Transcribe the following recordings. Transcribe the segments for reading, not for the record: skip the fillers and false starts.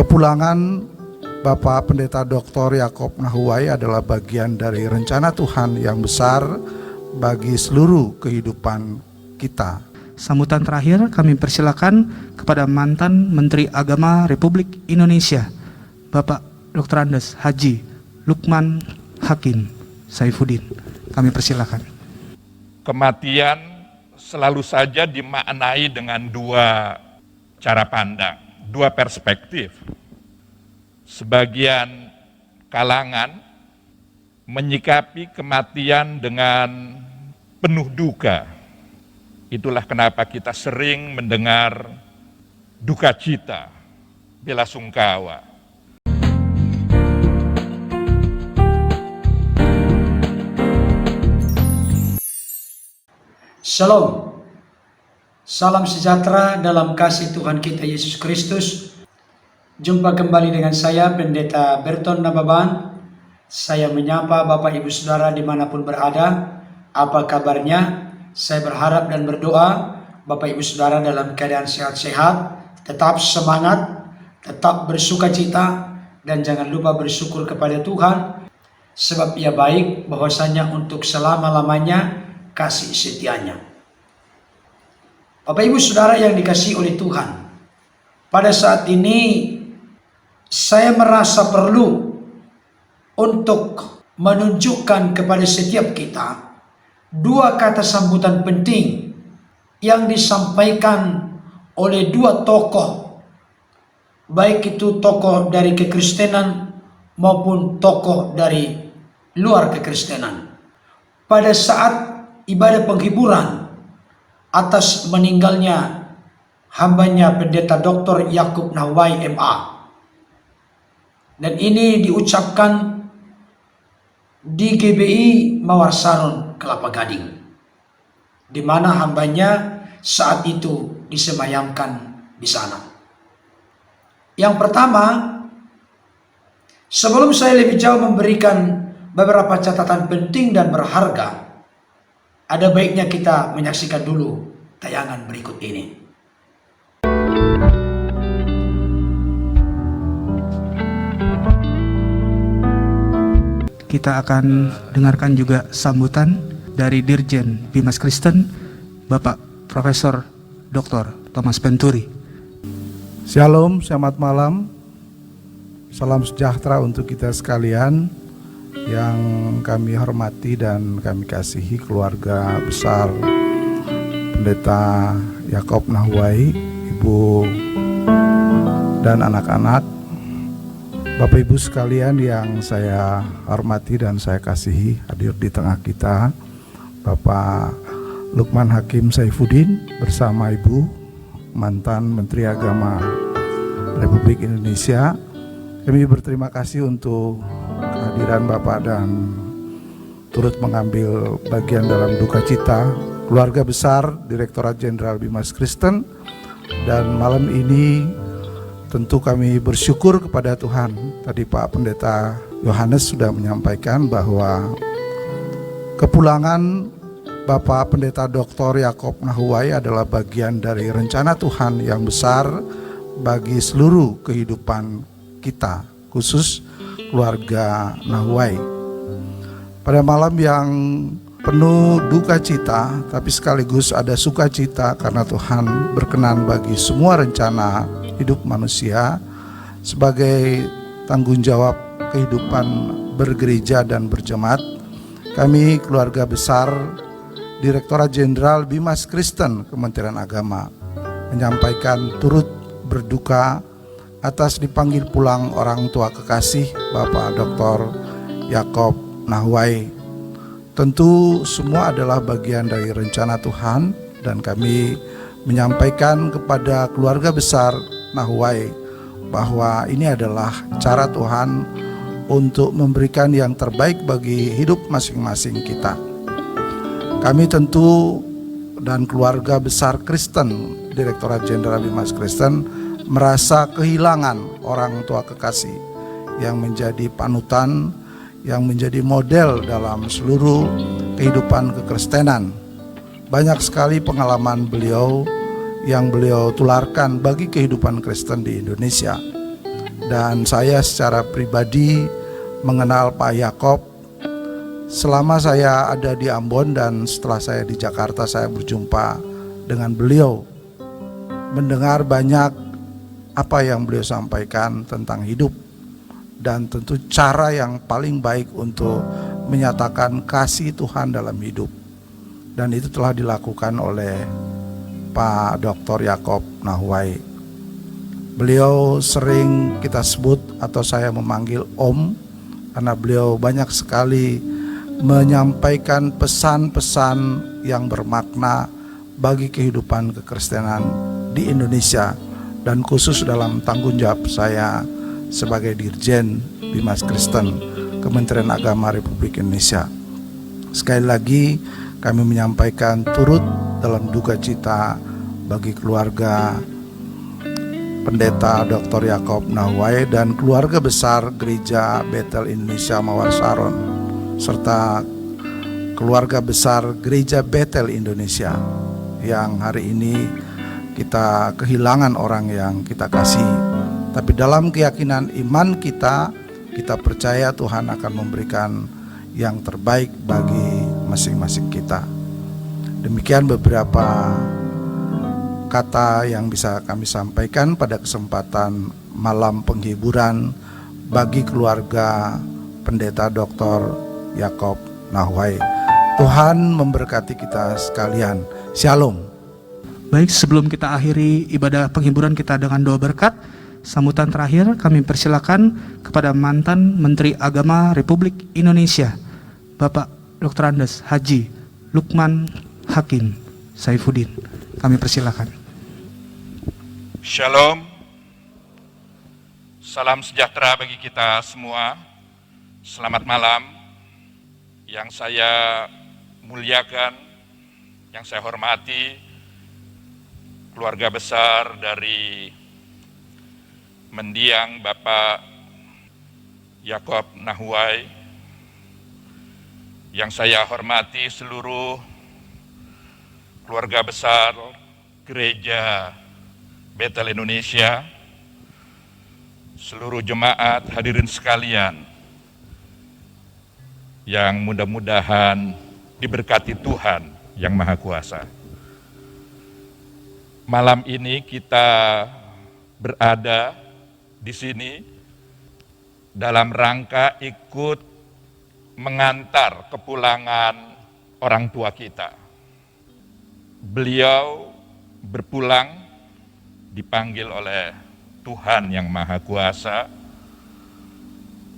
Kepulangan Bapak Pendeta Dr. Yakob Nahuwai adalah bagian dari rencana Tuhan yang besar bagi seluruh kehidupan kita. Sambutan terakhir kami persilakan kepada mantan Menteri Agama Republik Indonesia, Bapak Dr. Andes Haji Lukman Hakim Saifuddin. Kami persilakan. Kematian selalu saja dimaknai dengan dua cara pandang, dua perspektif. Sebagian kalangan menyikapi kematian dengan penuh duka. Itulah kenapa kita sering mendengar duka cita, bela sungkawa. Shalom, salam sejahtera dalam kasih Tuhan kita Yesus Kristus. Jumpa kembali dengan saya Pendeta Berton Nababan. Saya menyapa Bapak Ibu Saudara dimanapun berada. Apa kabarnya? Saya berharap dan berdoa Bapak Ibu Saudara dalam keadaan sehat-sehat, tetap semangat, tetap bersukacita, dan jangan lupa bersyukur kepada Tuhan, sebab Ia baik, bahwasanya untuk selama-lamanya kasih setianya. Bapak Ibu Saudara yang dikasihi oleh Tuhan, pada saat ini saya merasa perlu untuk menunjukkan kepada setiap kita dua kata sambutan penting yang disampaikan oleh dua tokoh, baik itu tokoh dari kekristenan maupun tokoh dari luar kekristenan, pada saat ibadah penghiburan atas meninggalnya hambanya Pendeta Dr. Yakob Nahuwai MA. Dan ini diucapkan di GBI Mawar Saron, Kelapa Gading, di mana hambanya saat itu disemayamkan di sana. Yang pertama, sebelum saya lebih jauh memberikan beberapa catatan penting dan berharga, ada baiknya kita menyaksikan dulu tayangan berikut ini. Kita akan dengarkan juga sambutan dari Dirjen Bimas Kristen, Bapak Profesor Dr. Thomas Penturi. Shalom, selamat malam. Salam sejahtera untuk kita sekalian yang kami hormati dan kami kasihi, keluarga besar Pendeta Yakob Nahuwai, Ibu dan anak-anak, Bapak Ibu sekalian yang saya hormati dan saya kasihi, hadir di tengah kita Bapak Lukman Hakim Saifuddin bersama Ibu, mantan Menteri Agama Republik Indonesia. Kami berterima kasih untuk kehadiran Bapak dan turut mengambil bagian dalam duka cita keluarga besar Direktorat Jenderal Bimas Kristen. Dan malam ini tentu kami bersyukur kepada Tuhan. Tadi Pak Pendeta Yohanes sudah menyampaikan bahwa kepulangan Bapak Pendeta Dr. Yakob Nahuwai adalah bagian dari rencana Tuhan yang besar bagi seluruh kehidupan kita, khusus keluarga Nahuwai. Pada malam yang penuh duka cita, tapi sekaligus ada sukacita karena Tuhan berkenan bagi semua rencana hidup manusia sebagai tanggung jawab kehidupan bergereja dan berjemaat. Kami keluarga besar Direktorat Jenderal Bimas Kristen Kementerian Agama menyampaikan turut berduka atas dipanggil pulang orang tua kekasih Bapak Dr. Yakob Nahuwai. Tentu semua adalah bagian dari rencana Tuhan dan kami menyampaikan kepada keluarga besar Nahuwai bahwa ini adalah cara Tuhan untuk memberikan yang terbaik bagi hidup masing-masing kita. Kami tentu dan keluarga besar Kristen Direktorat Jenderal Bimas Kristen merasa kehilangan orang tua kekasih yang menjadi panutan, yang menjadi model dalam seluruh kehidupan kekristenan. Banyak sekali pengalaman beliau yang beliau tularkan bagi kehidupan Kristen di Indonesia. Dan saya secara pribadi mengenal Pak Yakob selama saya ada di Ambon, dan setelah saya di Jakarta saya berjumpa dengan beliau, mendengar banyak apa yang beliau sampaikan tentang hidup, dan tentu cara yang paling baik untuk menyatakan kasih Tuhan dalam hidup. Dan itu telah dilakukan oleh Pak Dr. Yakob Nahuai. Beliau sering kita sebut atau saya memanggil Om, karena beliau banyak sekali menyampaikan pesan-pesan yang bermakna bagi kehidupan kekristenan di Indonesia, dan khusus dalam tanggung jawab saya sebagai Dirjen Bimas Kristen Kementerian Agama Republik Indonesia. Sekali lagi kami menyampaikan turut dalam duka cita bagi keluarga Pendeta Dr. Yakob Nahuai dan keluarga besar Gereja Bethel Indonesia Mawar Saron, serta keluarga besar Gereja Bethel Indonesia yang hari ini kita kehilangan orang yang kita kasih. Tapi dalam keyakinan iman kita percaya Tuhan akan memberikan yang terbaik bagi masing-masing kita. Demikian beberapa kata yang bisa kami sampaikan pada kesempatan malam penghiburan bagi keluarga Pendeta Dr. Yakob Nahuai. Tuhan memberkati kita sekalian. Shalom. Baik, sebelum kita akhiri ibadah penghiburan kita dengan doa berkat, sambutan terakhir kami persilakan kepada mantan Menteri Agama Republik Indonesia, Bapak Dr. Andes Haji Lukman Hakim Saifuddin. Kami persilakan. Shalom, salam sejahtera bagi kita semua. Selamat malam. Yang saya muliakan, yang saya hormati, keluarga besar dari mendiang Bapak Yakob Nahuai, yang saya hormati seluruh keluarga besar Gereja Bethel Indonesia, seluruh jemaat hadirin sekalian yang mudah-mudahan diberkati Tuhan yang Maha Kuasa. Malam ini kita berada di sini dalam rangka ikut mengantar kepulangan orang tua kita. Beliau berpulang dipanggil oleh Tuhan yang Maha Kuasa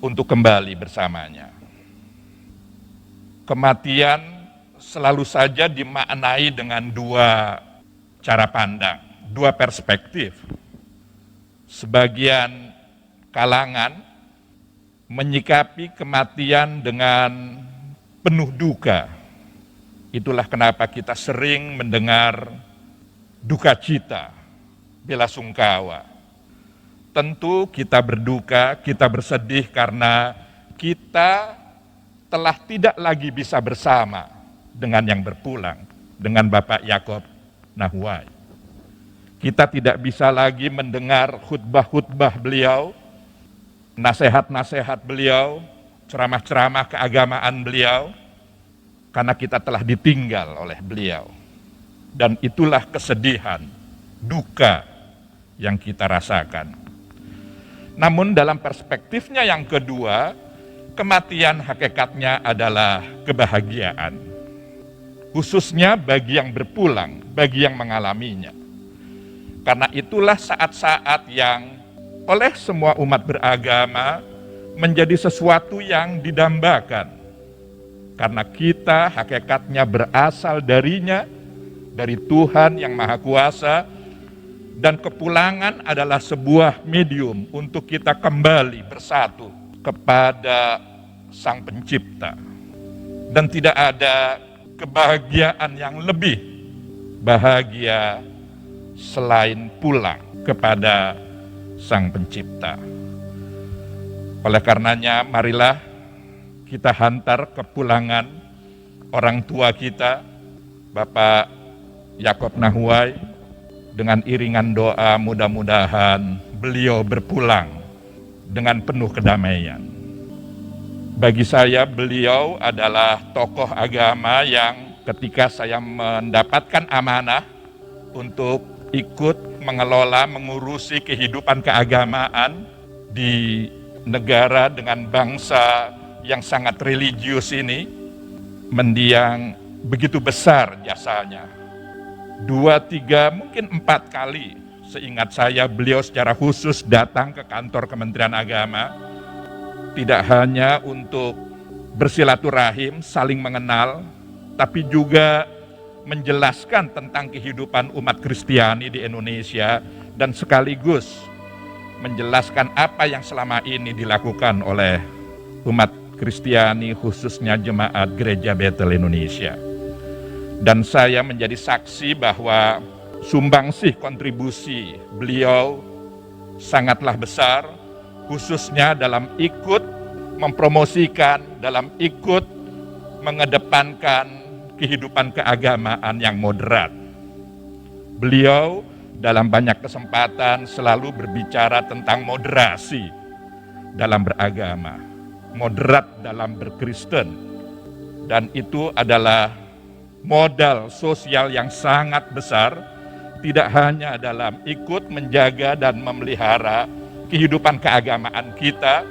untuk kembali bersamanya. Kematian selalu saja dimaknai dengan dua cara pandang, dua perspektif. Sebagian kalangan menyikapi kematian dengan penuh duka. Itulah kenapa kita sering mendengar duka cita, bela sungkawa. Tentu kita berduka, kita bersedih karena kita telah tidak lagi bisa bersama dengan yang berpulang, dengan Bapak Yakob Nahuai. Kita tidak bisa lagi mendengar khutbah-khutbah beliau, nasihat-nasihat beliau, ceramah-ceramah keagamaan beliau, karena kita telah ditinggal oleh beliau. Dan itulah kesedihan, duka yang kita rasakan. Namun dalam perspektifnya yang kedua, kematian hakikatnya adalah kebahagiaan. Khususnya bagi yang berpulang, bagi yang mengalaminya. Karena itulah saat-saat yang oleh semua umat beragama menjadi sesuatu yang didambakan. Karena kita hakikatnya berasal darinya, dari Tuhan yang Maha Kuasa, dan kepulangan adalah sebuah medium untuk kita kembali bersatu kepada Sang Pencipta. Dan tidak ada kebahagiaan yang lebih bahagia selain pulang kepada Sang Pencipta. Oleh karenanya, marilah kita hantar kepulangan orang tua kita, Bapak Yakob Nahuai, dengan iringan doa mudah-mudahan beliau berpulang dengan penuh kedamaian. Bagi saya beliau adalah tokoh agama yang ketika saya mendapatkan amanah untuk ikut mengelola, mengurusi kehidupan keagamaan di negara dengan bangsa yang sangat religius ini, mendiang begitu besar jasanya. 2, 3, mungkin 4 kali seingat saya beliau secara khusus datang ke kantor Kementerian Agama, tidak hanya untuk bersilaturahim, saling mengenal, tapi juga menjelaskan tentang kehidupan umat Kristiani di Indonesia dan sekaligus menjelaskan apa yang selama ini dilakukan oleh umat Kristiani, khususnya jemaat Gereja Bethel Indonesia. Dan saya menjadi saksi bahwa sumbangsih kontribusi beliau sangatlah besar, khususnya dalam ikut mempromosikan, dalam ikut mengedepankan kehidupan keagamaan yang moderat. Beliau dalam banyak kesempatan selalu berbicara tentang moderasi dalam beragama, moderat dalam berkristen, dan itu adalah modal sosial yang sangat besar, tidak hanya dalam ikut menjaga dan memelihara kehidupan keagamaan kita,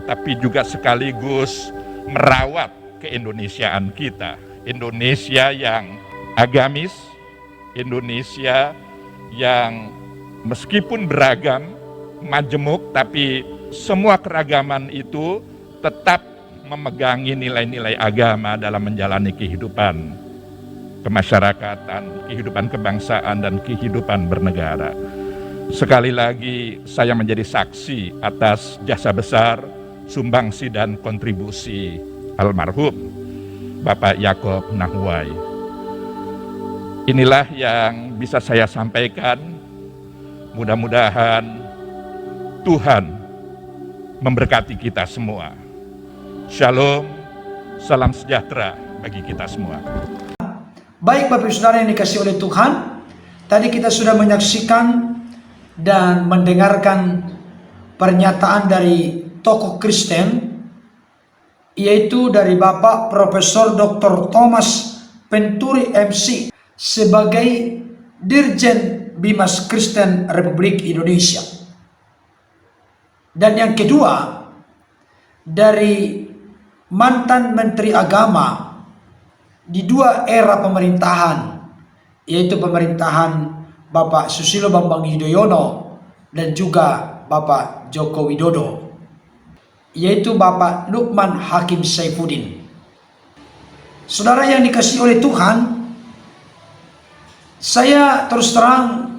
tapi juga sekaligus merawat keindonesiaan kita. Indonesia yang agamis, Indonesia yang meskipun beragam, majemuk, tapi semua keragaman itu tetap memegangi nilai-nilai agama dalam menjalani kehidupan kemasyarakatan, kehidupan kebangsaan, dan kehidupan bernegara. Sekali lagi saya menjadi saksi atas jasa besar, sumbangsi dan kontribusi almarhum Bapak Yakob Nahuai. Inilah yang bisa saya sampaikan. Mudah-mudahan Tuhan memberkati kita semua. Shalom, salam sejahtera bagi kita semua. Baik Bapak Ibu Saudara yang dikasihi oleh Tuhan, tadi kita sudah menyaksikan dan mendengarkan pernyataan dari tokoh Kristen, yaitu dari Bapak Profesor Dr. Thomas Penturi MC sebagai Dirjen Bimas Kristen Republik Indonesia. Dan yang kedua, dari mantan Menteri Agama di 2 era pemerintahan, yaitu pemerintahan Bapak Susilo Bambang Yudhoyono dan juga Bapak Joko Widodo, yaitu Bapak Lukman Hakim Saifuddin. Saudara yang dikasihi oleh Tuhan, saya terus terang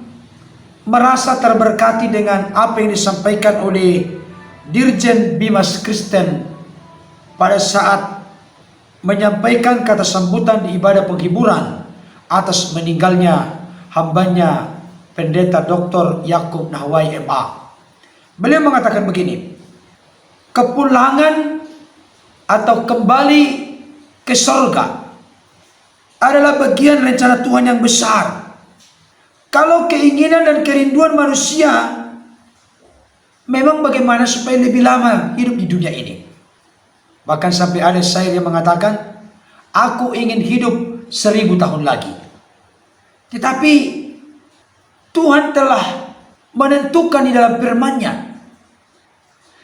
merasa terberkati dengan apa yang disampaikan oleh Dirjen Bimas Kristen pada saat menyampaikan kata sambutan di ibadah penghiburan atas meninggalnya hambanya Pendeta Dr. Yakob Nahuai MA. Beliau mengatakan begini, kepulangan atau kembali ke surga adalah bagian rencana Tuhan yang besar. Kalau keinginan dan kerinduan manusia memang bagaimana supaya lebih lama hidup di dunia ini. Bahkan sampai ada syair yang mengatakan, aku ingin hidup 1000 tahun lagi. Tetapi Tuhan telah menentukan di dalam firman-Nya,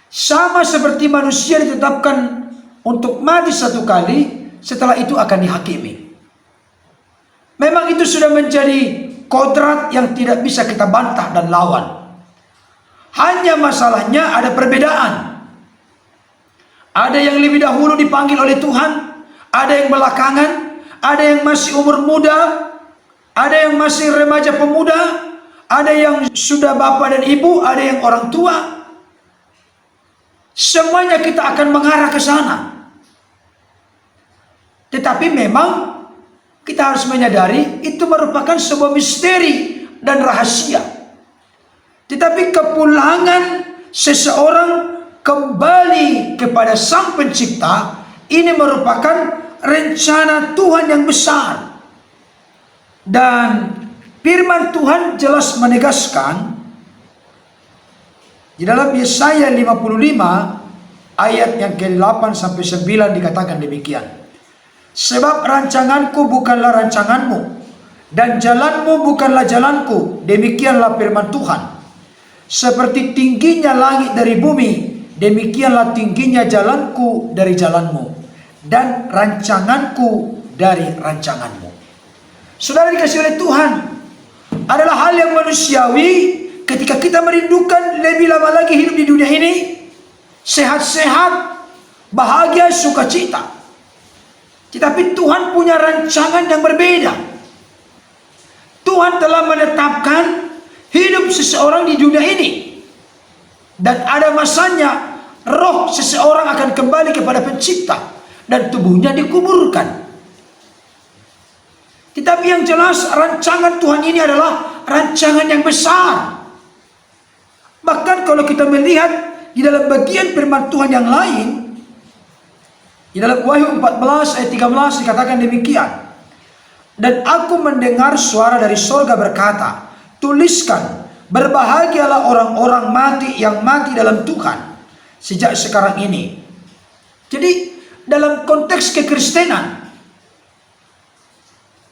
sama seperti manusia ditetapkan untuk mati 1 kali, setelah itu akan dihakimi. Memang itu sudah menjadi kodrat yang tidak bisa kita bantah dan lawan. Hanya masalahnya ada perbedaan. Ada yang lebih dahulu dipanggil oleh Tuhan, ada yang belakangan, ada yang masih umur muda, ada yang masih remaja pemuda, ada yang sudah bapak dan ibu, ada yang orang tua. Semuanya kita akan mengarah ke sana. Tetapi memang kita harus menyadari itu merupakan sebuah misteri dan rahasia. Tetapi kepulangan seseorang kembali kepada Sang Pencipta ini merupakan rencana Tuhan yang besar. Dan firman Tuhan jelas menegaskan Di dalam Yesaya 55 ayat yang ke-8 sampai 9 dikatakan demikian. Sebab rancanganku bukanlah rancanganmu, dan jalanmu bukanlah jalanku, demikianlah firman Tuhan. Seperti tingginya langit dari bumi, demikianlah tingginya jalanku dari jalanmu, dan rancanganku dari rancanganmu. Saudara dikasih oleh Tuhan, adalah hal yang manusiawi ketika kita merindukan lebih lama lagi hidup di dunia ini, sehat-sehat, bahagia, sukacita. Tetapi Tuhan punya rancangan yang berbeda. Tuhan telah menetapkan hidup seseorang di dunia ini, dan ada masanya roh seseorang akan kembali kepada pencipta dan tubuhnya dikuburkan. Tetapi yang jelas rancangan Tuhan ini adalah rancangan yang besar. Bahkan kalau kita melihat di dalam bagian firman Tuhan yang lain, di dalam Wahyu 14 ayat 13 dikatakan demikian. Dan aku mendengar suara dari sorga berkata, tuliskan, berbahagialah orang-orang mati yang mati dalam Tuhan sejak sekarang ini. Jadi dalam konteks kekristenan,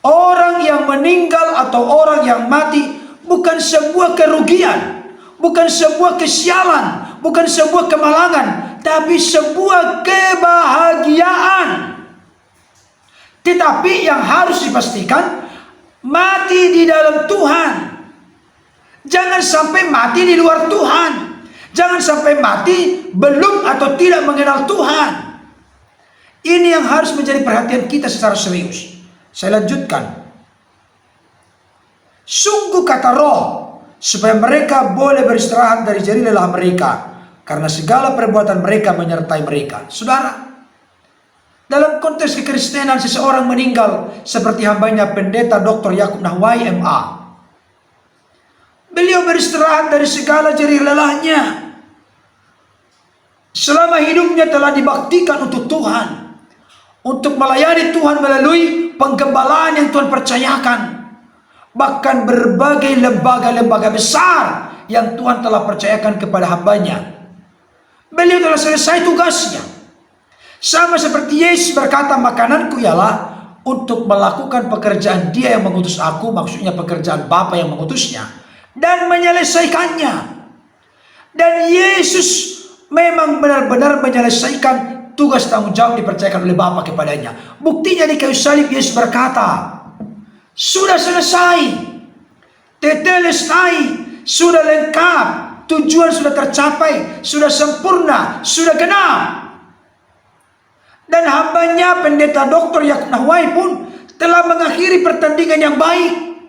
orang yang meninggal atau orang yang mati bukan sebuah kerugian, bukan sebuah kesialan, bukan sebuah kemalangan, tapi sebuah kebahagiaan. Tetapi yang harus dipastikan, mati di dalam Tuhan. Jangan sampai mati di luar Tuhan. Jangan sampai mati belum atau tidak mengenal Tuhan. Ini yang harus menjadi perhatian kita secara serius. Saya lanjutkan. Sungguh kata Roh, supaya mereka boleh beristirahat dari jerih lelah mereka, karena segala perbuatan mereka menyertai mereka. Saudara, dalam konteks kekristenan, seseorang meninggal seperti hambanya Pendeta Dr. Yakub Nahwai MA. Beliau beristirahat dari segala jerih lelahnya. Selama hidupnya telah dibaktikan untuk Tuhan, untuk melayani Tuhan melalui penggembalaan yang Tuhan percayakan. Bahkan berbagai lembaga-lembaga besar yang Tuhan telah percayakan kepada hambanya. Beliau telah selesai tugasnya. Sama seperti Yesus berkata, makananku ialah untuk melakukan pekerjaan Dia yang mengutus aku, maksudnya pekerjaan Bapa yang mengutusnya, dan menyelesaikannya. Dan Yesus memang benar-benar menyelesaikan tugas tanggung jawab dipercayakan oleh Bapa kepadanya. Buktinya di kayu salib Yesus berkata, sudah selesai, tetelestai, sudah lengkap, tujuan sudah tercapai, sudah sempurna, sudah genap. Dan hambanya Pendeta Dr. Yakub Nahwai pun telah mengakhiri pertandingan yang baik,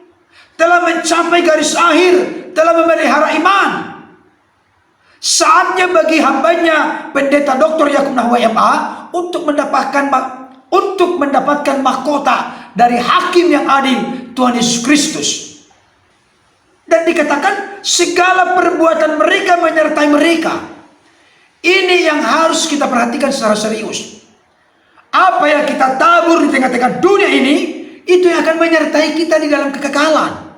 telah mencapai garis akhir, telah memelihara iman. Saatnya bagi hambanya Pendeta Dr. Yakub Nahwai MA untuk mendapatkan mahkota dari Hakim yang adil, Tuhan Yesus Kristus. Dan dikatakan segala perbuatan mereka menyertai mereka. Ini yang harus kita perhatikan secara serius. Apa yang kita tabur di tengah-tengah dunia ini, itu yang akan menyertai kita di dalam kekekalan.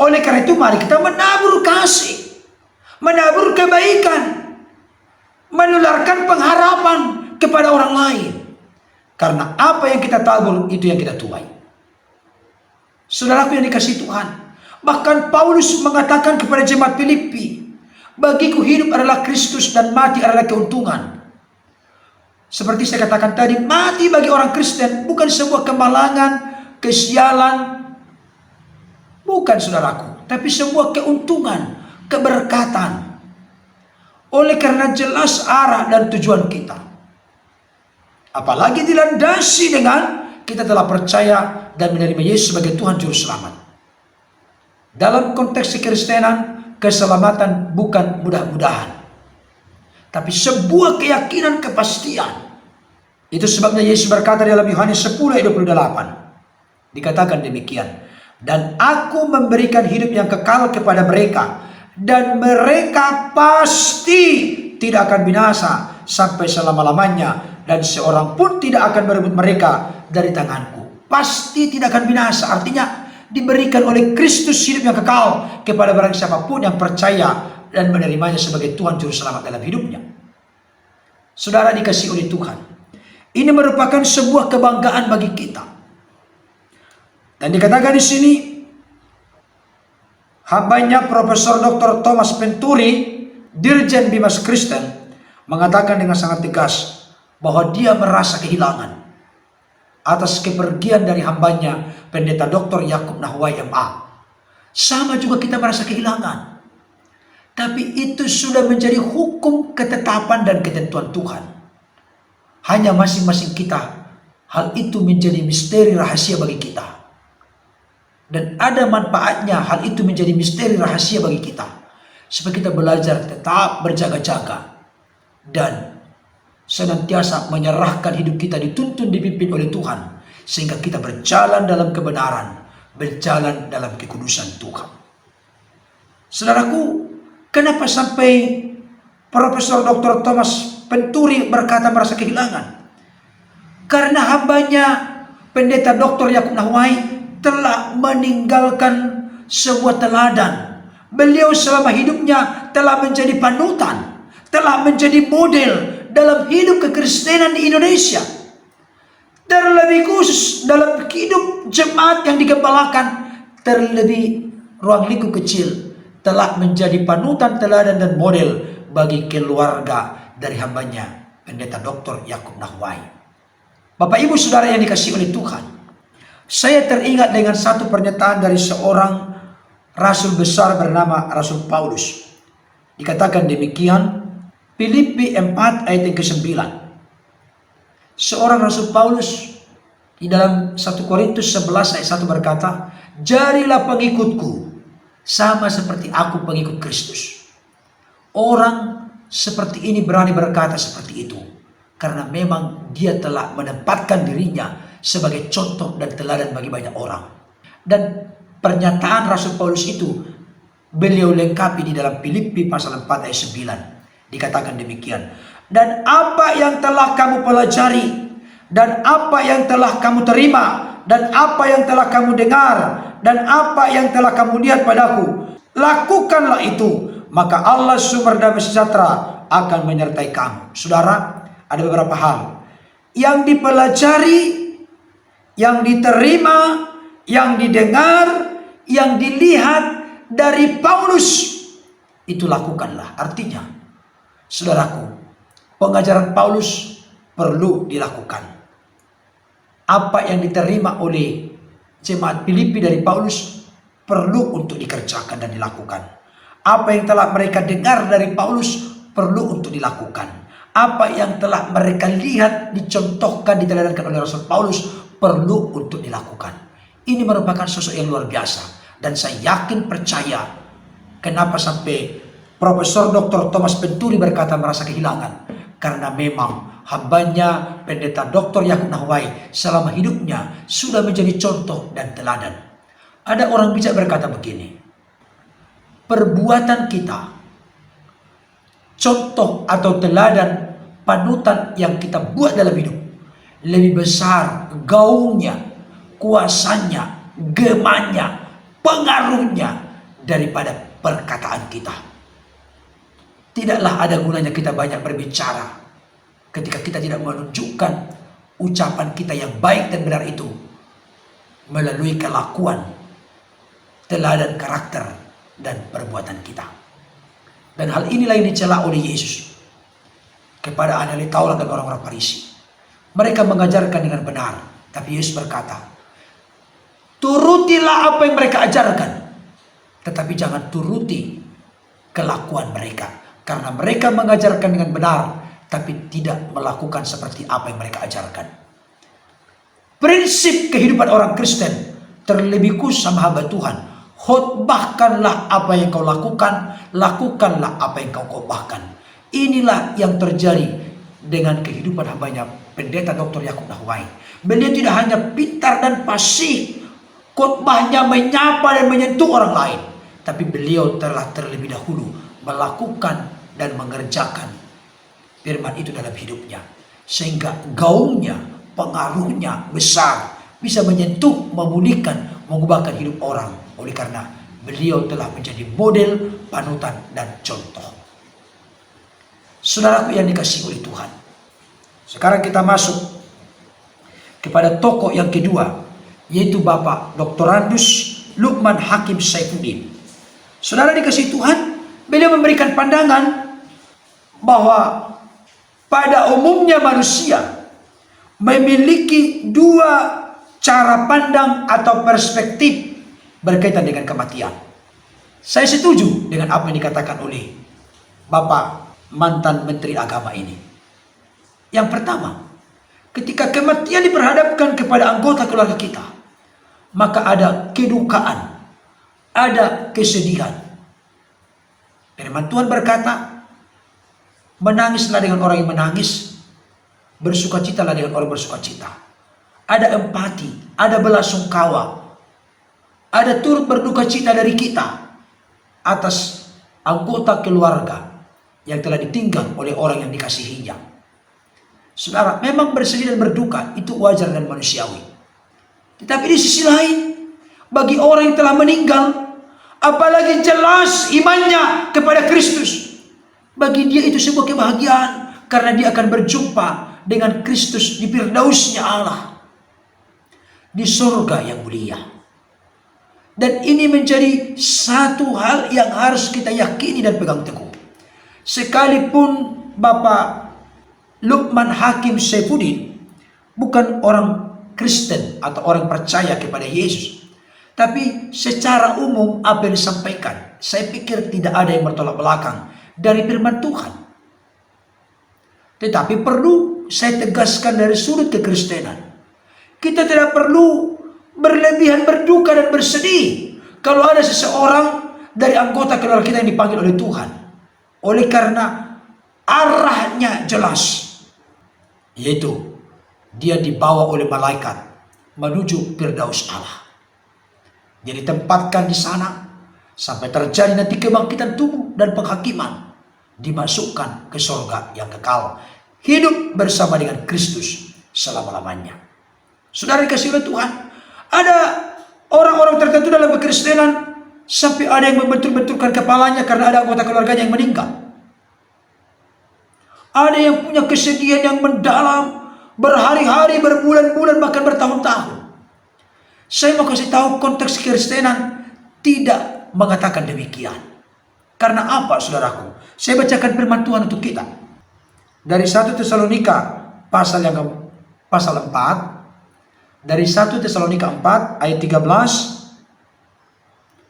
Oleh karena itu mari kita menabur kasih, menabur kebaikan, menularkan pengharapan kepada orang lain. Karena apa yang kita tabur, itu yang kita tuai. Saudaraku yang dikasihi Tuhan, bahkan Paulus mengatakan kepada jemaat Filipi, bagiku hidup adalah Kristus dan mati adalah keuntungan. Seperti saya katakan tadi, mati bagi orang Kristen bukan sebuah kemalangan, kesialan, bukan saudaraku, tapi sebuah keuntungan, keberkatan. Oleh karena jelas arah dan tujuan kita. Apalagi dilandasi dengan kita telah percaya dan menerima Yesus sebagai Tuhan Juru Selamat. Dalam konteks kekristenan, keselamatan bukan mudah-mudahan, tapi sebuah keyakinan, kepastian. Itu sebabnya Yesus berkata dalam Yohanes 10 ayat 28. Dikatakan demikian. Dan aku memberikan hidup yang kekal kepada mereka, dan mereka pasti tidak akan binasa sampai selama-lamanya, dan seorang pun tidak akan merebut mereka dari tanganku. Pasti tidak akan binasa, artinya diberikan oleh Kristus hidup yang kekal kepada barang siapapun yang percaya dan menerimanya sebagai Tuhan Juru Selamat dalam hidupnya. Saudara dikasihi oleh Tuhan, ini merupakan sebuah kebanggaan bagi kita. Dan dikatakan di sini, hambanya Profesor Dr. Thomas Penturi, Dirjen Bimas Kristen, mengatakan dengan sangat tegas bahwa dia merasa kehilangan atas kepergian dari hambanya Pendeta Dr. Yakub Nahwai MA. Sama juga kita merasa kehilangan. Tapi itu sudah menjadi hukum, ketetapan, dan ketentuan Tuhan. Hanya masing-masing kita, hal itu menjadi misteri rahasia bagi kita. Dan ada manfaatnya hal itu menjadi misteri rahasia bagi kita. Supaya kita belajar tetap berjaga-jaga. Dan senantiasa menyerahkan hidup kita dituntun dipimpin oleh Tuhan. Sehingga kita berjalan dalam kebenaran. Berjalan dalam kekudusan Tuhan. Saudaraku, kenapa sampai Profesor Dr. Thomas Penturi berkata merasa kehilangan? Karena hambanya Pendeta Dr. Yakub Nahwai telah meninggalkan sebuah teladan. Beliau selama hidupnya telah menjadi panutan, telah menjadi model dalam hidup kekristenan di Indonesia. Terlebih khusus dalam hidup jemaat yang digembalakan, terlebih ruang lingkup kecil, telah menjadi panutan, teladan, dan model bagi keluarga dari hambanya Pendeta Dr. Yakub Nahwai. Bapak Ibu Saudara yang dikasihi oleh Tuhan, saya teringat dengan satu pernyataan dari seorang rasul besar bernama Rasul Paulus. Dikatakan demikian, Filipi 4 ayat yang ke-9. Seorang Rasul Paulus di dalam 1 Korintus 11 ayat 1 berkata, "Jadilah pengikutku sama seperti aku pengikut Kristus." Orang seperti ini berani berkata seperti itu karena memang dia telah menempatkan dirinya sebagai contoh dan teladan bagi banyak orang. Dan pernyataan Rasul Paulus itu beliau lengkapi di dalam Filipi pasal 4 ayat 9. Dikatakan demikian, "Dan apa yang telah kamu pelajari, dan apa yang telah kamu terima, dan apa yang telah kamu dengar, dan apa yang telah kamu lihat padaku, lakukanlah itu, maka Allah sumber damai sejahtera akan menyertai kamu." Saudara, ada beberapa hal yang dipelajari, yang diterima, yang didengar, yang dilihat dari Paulus, itu lakukanlah. Artinya, saudaraku, pengajaran Paulus perlu dilakukan. Apa yang diterima oleh jemaat Filipi dari Paulus perlu untuk dikerjakan dan dilakukan. Apa yang telah mereka dengar dari Paulus perlu untuk dilakukan. Apa yang telah mereka lihat, dicontohkan, diteladankan oleh Rasul Paulus perlu untuk dilakukan. Ini merupakan sosok yang luar biasa. Dan saya yakin percaya kenapa sampai Profesor Dr. Thomas Penturi berkata merasa kehilangan. Karena memang hambanya Pendeta Dr. Yakub Nahwai selama hidupnya sudah menjadi contoh dan teladan. Ada orang bijak berkata begini, perbuatan kita, contoh atau teladan, panutan yang kita buat dalam hidup, lebih besar gaungnya, kuasanya, gemanya, pengaruhnya daripada perkataan kita. Tidaklah ada gunanya kita banyak berbicara ketika kita tidak menunjukkan ucapan kita yang baik dan benar itu melalui kelakuan, teladan karakter, dan perbuatan kita. Dan hal inilah yang dicela oleh Yesus kepada ahli Taurat dan orang-orang Farisi. Mereka mengajarkan dengan benar, tapi Yesus berkata, turutilah apa yang mereka ajarkan, tetapi jangan turuti kelakuan mereka. Karena mereka mengajarkan dengan benar, tapi tidak melakukan seperti apa yang mereka ajarkan. Prinsip kehidupan orang Kristen, terlebih khusus sama hamba Tuhan, khotbahkanlah apa yang kau lakukan, lakukanlah apa yang kau khotbahkan. Inilah yang terjadi dengan kehidupan hambanya Pendeta Dr. Yakub Nahwai. Beliau tidak hanya pintar dan fasih, khotbahnya menyapa dan menyentuh orang lain, tapi beliau telah terlebih dahulu melakukan dan mengerjakan firman itu dalam hidupnya. Sehingga gaungnya, pengaruhnya besar, bisa menyentuh, memulihkan, mengubahkan hidup orang. Oleh karena beliau telah menjadi model, panutan, dan contoh. Saudaraku yang dikasihi oleh Tuhan, sekarang kita masuk kepada tokoh yang kedua, yaitu Bapak Dr. Lukman Hakim Saifuddin. Saudara dikasihi Tuhan, beliau memberikan pandangan bahwa pada umumnya manusia memiliki dua cara pandang atau perspektif berkaitan dengan kematian. Saya setuju dengan apa yang dikatakan oleh Bapak mantan Menteri Agama ini. Yang pertama, ketika kematian diperhadapkan kepada anggota keluarga kita, maka ada kedukaan, ada kesedihan. Firman Tuhan berkata, menangislah dengan orang yang menangis, bersukacitalah dengan orang bersukacita. Ada empati, ada belasungkawa, ada turut berduka cita dari kita atas anggota keluarga yang telah ditinggal oleh orang yang dikasihinya. Saudara, memang bersedih dan berduka itu wajar dan manusiawi. Tetapi di sisi lain, bagi orang yang telah meninggal, apalagi jelas imannya kepada Kristus, bagi dia itu sebuah kebahagiaan karena dia akan berjumpa dengan Kristus di firdausnya Allah, di surga yang mulia. Dan ini menjadi satu hal yang harus kita yakini dan pegang teguh. Sekalipun Bapak Lukman Hakim Saifuddin bukan orang Kristen atau orang percaya kepada Yesus, tapi secara umum apa yang disampaikan, saya pikir tidak ada yang bertolak belakang dari firman Tuhan. Tetapi perlu saya tegaskan dari sudut kekristenan, kita tidak perlu berlebihan berduka dan bersedih kalau ada seseorang dari anggota keluarga kita yang dipanggil oleh Tuhan, oleh karena arahnya jelas, yaitu dia dibawa oleh malaikat menuju firdaus Allah. Dia ditempatkan di sana sampai terjadi nanti kebangkitan tubuh dan penghakiman, dimasukkan ke surga yang kekal, hidup bersama dengan Kristus selama-lamanya. Saudara dikasihi oleh Tuhan, ada orang-orang tertentu dalam kekristenan sampai ada yang membentur-benturkan kepalanya karena ada anggota keluarganya yang meninggal. Ada yang punya kesedihan yang mendalam, berhari-hari, berbulan-bulan, bahkan bertahun-tahun. Saya mau kasih tahu konteks kekristenan tidak mengatakan demikian. Karena apa, saudaraku? Saya bacakan firman Tuhan untuk kita. Dari 1 Tesalonika pasal 4, dari 1 Tesalonika 4 ayat 13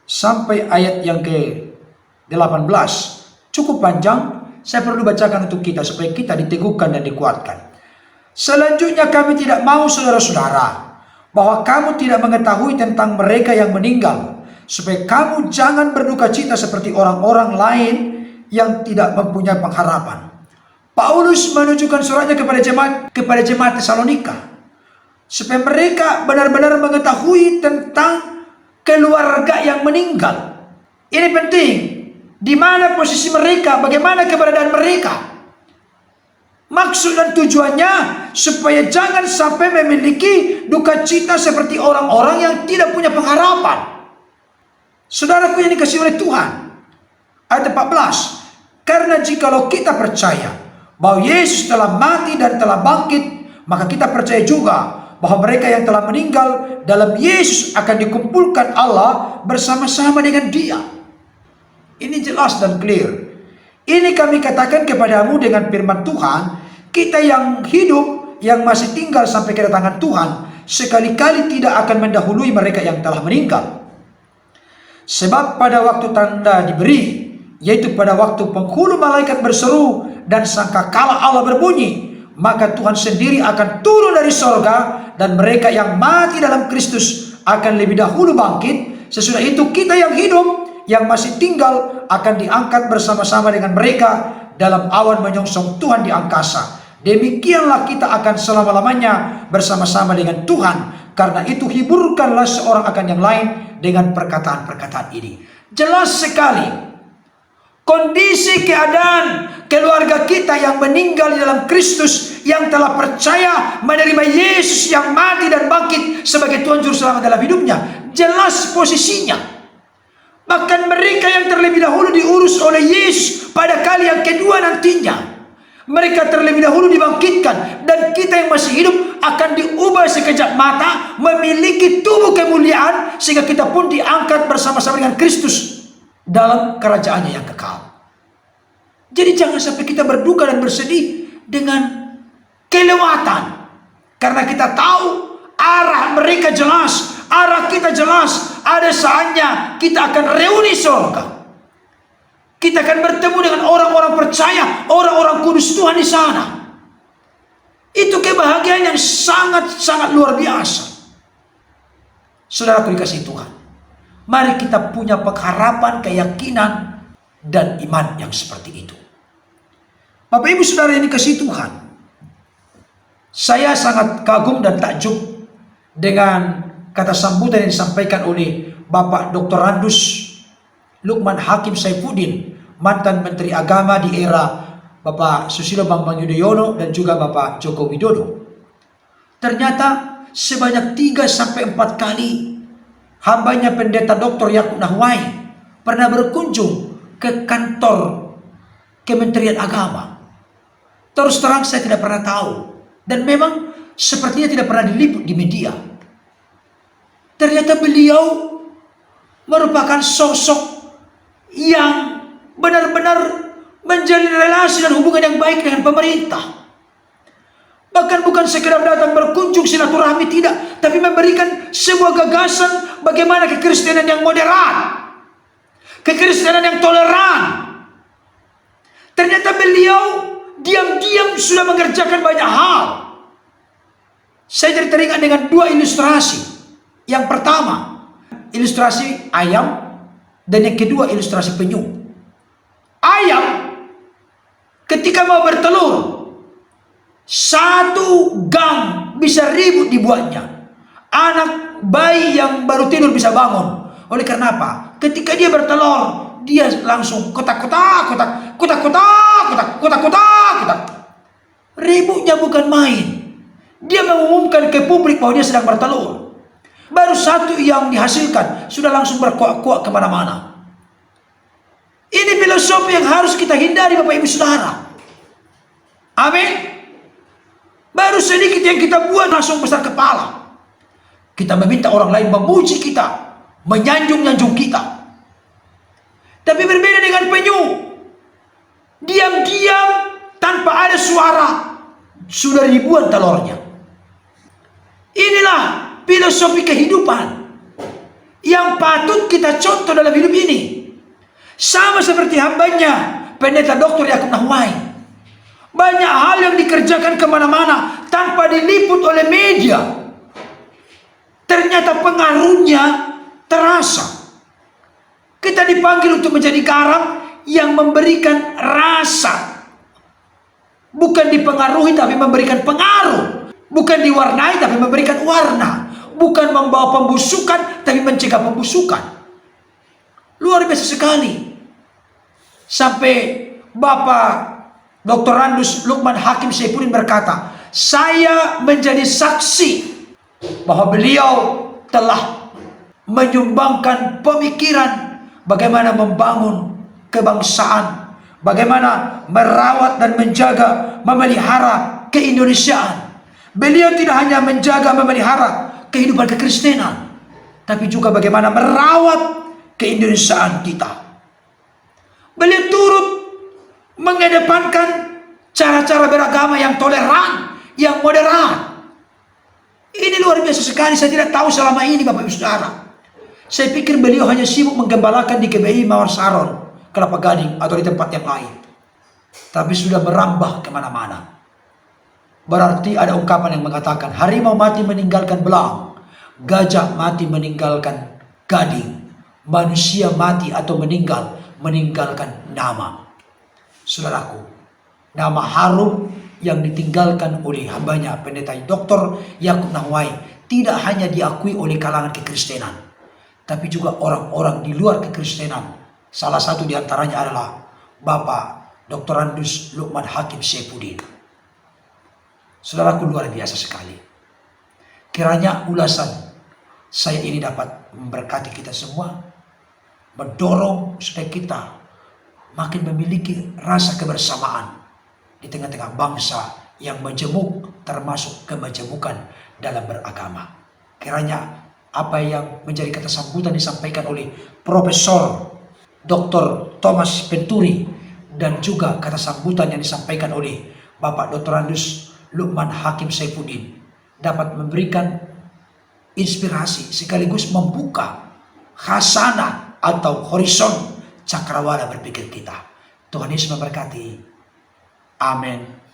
sampai ayat yang ke-18. Cukup panjang, saya perlu bacakan untuk kita supaya kita diteguhkan dan dikuatkan. Selanjutnya kami tidak mau, saudara-saudara, bahwa kamu tidak mengetahui tentang mereka yang meninggal, supaya kamu jangan berduka cita seperti orang-orang lain yang tidak mempunyai pengharapan. Paulus menunjukkan suratnya kepada jemaat Tesalonika, supaya mereka benar-benar mengetahui tentang keluarga yang meninggal. Ini penting. Di mana posisi mereka, bagaimana keberadaan mereka. Maksud dan tujuannya supaya jangan sampai memiliki duka cita seperti orang-orang yang tidak punya pengharapan. Saudaraku yang dikasihi oleh Tuhan, ayat 14. Karena jikalau kita percaya bahwa Yesus telah mati dan telah bangkit, maka kita percaya juga bahwa mereka yang telah meninggal dalam Yesus akan dikumpulkan Allah bersama-sama dengan Dia. Ini jelas dan clear. Ini kami katakan kepadamu dengan firman Tuhan, kita yang hidup, yang masih tinggal sampai kedatangan Tuhan, sekali-kali tidak akan mendahului mereka yang telah meninggal. Sebab pada waktu tanda diberi, yaitu pada waktu penghulu malaikat berseru dan sangkakala Allah berbunyi, maka Tuhan sendiri akan turun dari sorga, dan mereka yang mati dalam Kristus akan lebih dahulu bangkit. Sesudah itu kita yang hidup, yang masih tinggal, akan diangkat bersama-sama dengan mereka dalam awan menyongsong Tuhan di angkasa. Demikianlah kita akan selama-lamanya bersama-sama dengan Tuhan. Karena itu hiburkanlah seorang akan yang lain dengan perkataan-perkataan ini. Jelas sekali kondisi keadaan keluarga kita yang meninggal di dalam Kristus, yang telah percaya menerima Yesus yang mati dan bangkit sebagai Tuhan Juru Selamat dalam hidupnya. Jelas posisinya. Bahkan mereka yang terlebih dahulu diurus oleh Yesus pada kali yang kedua nantinya, mereka terlebih dahulu dibangkitkan, dan kita yang masih hidup akan diubah sekejap mata, memiliki tubuh kemuliaan, sehingga kita pun diangkat bersama-sama dengan Kristus dalam kerajaannya yang kekal. Jadi jangan sampai kita berduka dan bersedih dengan kelewatan, karena kita tahu arah mereka jelas, arah kita jelas. Ada saatnya kita akan reuni surga. Kita akan bertemu dengan orang-orang percaya, orang-orang kudus Tuhan di sana. Itu kebahagiaan yang sangat-sangat luar biasa. Saudaraku dikasihi Tuhan, mari kita punya pengharapan, keyakinan, dan iman yang seperti itu. Bapak Ibu Saudara yang dikasihi Tuhan, saya sangat kagum dan takjub dengan kata sambutan yang disampaikan oleh Bapak Dr. Randus Lukman Hakim Saifuddin, mantan Menteri Agama di era Bapak Susilo Bambang Yudhoyono dan juga Bapak Joko Widodo. Ternyata sebanyak 3-4 kali hambanya Pendeta Dr. Yakub Nahwai pernah berkunjung ke kantor Kementerian Agama. Terus terang saya tidak pernah tahu, dan memang sepertinya tidak pernah diliput di media. Ternyata beliau merupakan sosok yang benar-benar menjalin relasi dan hubungan yang baik dengan pemerintah. Bahkan bukan sekedar datang berkunjung silaturahmi, tidak, tapi memberikan sebuah gagasan bagaimana kekristenan yang moderat, kekristenan yang toleran. Ternyata beliau diam-diam sudah mengerjakan banyak hal. Saya jadi teringat dengan 2 ilustrasi. Yang pertama, ilustrasi ayam, dan yang kedua ilustrasi penyu. Ayam ketika mau bertelur, 1 gang bisa ribut dibuatnya. Anak bayi yang baru tidur bisa bangun. Oleh karena apa? Ketika dia bertelur, dia langsung kotak-kotak. Ributnya bukan main. Dia mengumumkan ke publik bahwa dia sedang bertelur. Baru 1 yang dihasilkan sudah langsung berkuak-kuak kemana-mana. Ini filosofi yang harus kita hindari, Bapak Ibu Saudara. Amin. Baru sedikit yang kita buat langsung besar kepala. Kita meminta orang lain memuji kita, menyanjung-nyanjung kita. Tapi berbeda dengan penyu. Diam-diam tanpa ada suara sudah ribuan telurnya. Inilah filosofi kehidupan yang patut kita contoh dalam hidup ini. Sama seperti hambanya Pendeta Dr. Yakub Nahwai. Banyak hal yang dikerjakan kemana-mana tanpa diliput oleh media. Ternyata pengaruhnya terasa. Kita dipanggil untuk menjadi garam yang memberikan rasa. Bukan dipengaruhi tapi memberikan pengaruh. Bukan diwarnai tapi memberikan warna. Bukan membawa pembusukan tapi mencegah pembusukan. Luar biasa sekali. Sampai Bapak Dr. Randus Lukman Hakim Saifuddin berkata, saya menjadi saksi bahwa beliau telah menyumbangkan pemikiran bagaimana membangun kebangsaan, bagaimana merawat dan menjaga, memelihara keindonesiaan. Beliau tidak hanya menjaga, memelihara kehidupan kekristenan, tapi juga bagaimana merawat keindonesiaan kita. Beliau turut mengedepankan cara-cara beragama yang toleran, yang moderat. Ini luar biasa sekali. Saya tidak tahu selama ini, Bapak Ibu Saudara. Saya pikir beliau hanya sibuk menggembalakan di GBI Mawar Saron, Kelapa Gading, atau di tempat yang lain. Tapi sudah merambah kemana-mana. Berarti ada ungkapan yang mengatakan, harimau mati meninggalkan belang, gajah mati meninggalkan gading, manusia mati atau meninggalkan nama. Saudaraku, nama harum yang ditinggalkan oleh hambanya Pendeta Dr. Yakub Nahwai tidak hanya diakui oleh kalangan kekristenan, tapi juga orang-orang di luar kekristenan. Salah satu diantaranya adalah Bapak Dr. Randus Lukman Hakim Saifuddin. Saudaraku, luar biasa sekali. Kiranya ulasan saya ini dapat memberkati kita semua, mendorong supaya kita makin memiliki rasa kebersamaan di tengah-tengah bangsa yang majemuk, termasuk kemajemukan dalam beragama. Kiranya apa yang menjadi kata sambutan disampaikan oleh Profesor Dr. Thomas Venturi dan juga kata sambutan yang disampaikan oleh Bapak Dr. Andes Lukman Hakim Saifuddin dapat memberikan inspirasi sekaligus membuka khasanah atau horizon cakrawala berpikir kita. Tuhan Yesus memberkati. Amin.